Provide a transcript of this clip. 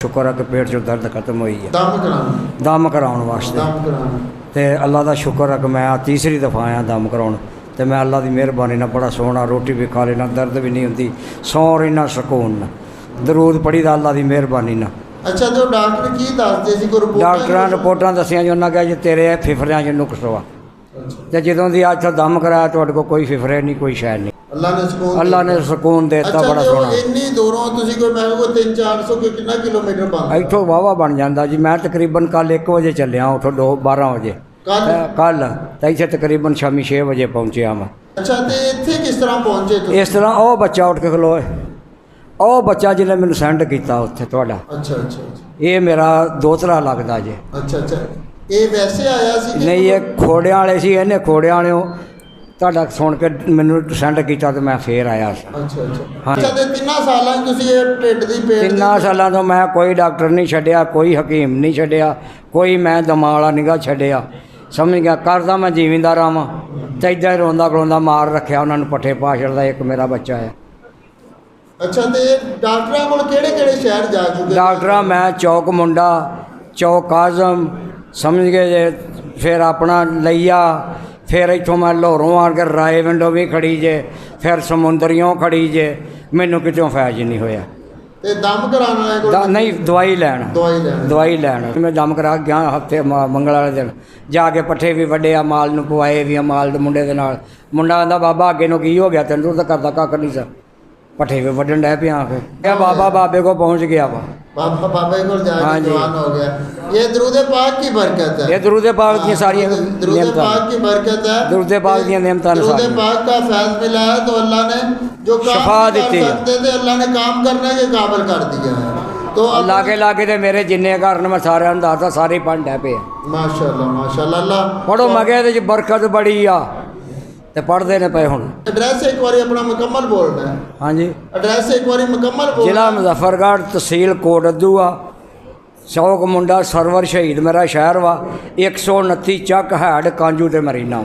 शुक्र है कि पेट चो दर्द खत्म हुई है दम कराने वास्ते तो अल्लाह का शुक्र है कि मैं तीसरी दफ़ा आया दम कराउण तो मैं अल्लाह की मेहरबानी ना बड़ा सोहना रोटी भी खा लेना दर्द भी नहीं होती सौ रहना सकून ना दरूद पढ़ी दा अल्लाह की मेहरबानी ना। अच्छा तो डॉक्टर की दसदे सी कोई डॉक्टर रिपोर्टां दसियां जी उन्हें कहा जी तेरे फिफरियां च नुक्स वा तो जदों दी अज दम कराया तुहाडे कोल कोई फिफरे नहीं कोई शै नहीं अल्लाह ने सुकून देता बड़ा सोहना। इन्नी दूरों तुसी कोई मैं कोई 300-400 कितना किलोमीटर बनदा इत्थों वाहवा बन जाता जी। मैं तकरीबन कल 1 बजे चलिया उठो 12 बजे कल तो इत्थे तकरीबन शामी 6 बजे पहुँचिया मैं। अच्छा तो इत्थे किस तरह पहुंचे तुसी? इस तरह ओ बच्चा उठ के खलोए ओ बच्चा जिन्हें मैंने सेंड किया उत्थे तुहाडा अच्छा अच्छा ये मेरा दोतरा लगता जे। अच्छा अच्छा ये वैसे आया सी नहीं ये खोड़िया वाले सी इन्हें खोड़िया वाले ਤੁਹਾਡਾ सुन के मैनू सेंड किया तो मैं फिर आया। अच्छा अच्छा अच्छा ते 3 सालां तुसी ये ढिड दी पेट 3 सालों तो मैं कोई डॉक्टर नहीं छड्डिया कोई हकीम नहीं छड्डिया कोई मैं दमा वाला निगा छड्डिया समझ गया करदा मैं जिमींदार आवां ते इदां रोंदा खलोंदा मार रखिया उन्होंने पट्ठे पा छड़दा एक मेरा बच्चा है। अच्छा तो डॉक्टरां कोल केड़े-केड़े शहर जा चुके? डॉक्टर मैं चौक मुंडा चौक आजम समझ गए फिर अपना लइया फिर इतों मैं लाहौरों आन के राय विंडो भी खड़ी जे फिर समुंदरियों खड़ी जे मैनू कितों फैज नहीं होया। ते दम कराना नहीं दवाई लैन मैं दम करा गया हफ्ते मंगल वाले दिन जाके पट्ठे भी वड्डे आ माल नूं पवाए भी माल मुंडे दे नाल मुंडा आंदा बाबा अगे नूं की हो गया तैनूं तो करदा कक्ख नहीं सा पट्ठे भी वड्डन डै पिया आके क्या बाबा बाबे को पहुँच गया वा बाबे को जाके जवान हो गया। ये दरूद पाक की बरकत है। ये दरूद पाक की सारी दरूद पाक की बरकत है। दरूद पाक की नेमतां दरूद पाक का फैज़ मिला है तो अल्लाह ने जो काम शफा दी है थे अल्लाह ने काम करने के काबिल कर दिया है। तो लागे तो मेरे जिन्ने घर ने मैं सारे दसदा सारे पंड है पे माशाअल्लाह अल्लाह पढ़ो मगे ये बरकत बड़ी आ ते पढ़ते ने पे हुण। एड्रैस एक बार अपना मुकम्मल बोलना है। हाँ जी एड्रैस एक बार मुकम्मल बोलना। जिला मुजफ्फरगढ़ तहसील कोटअद्दू आ चौक मुंडा सरवर शहीद मेरा शहर वा 129 चक हैड कांजू ते मरीना।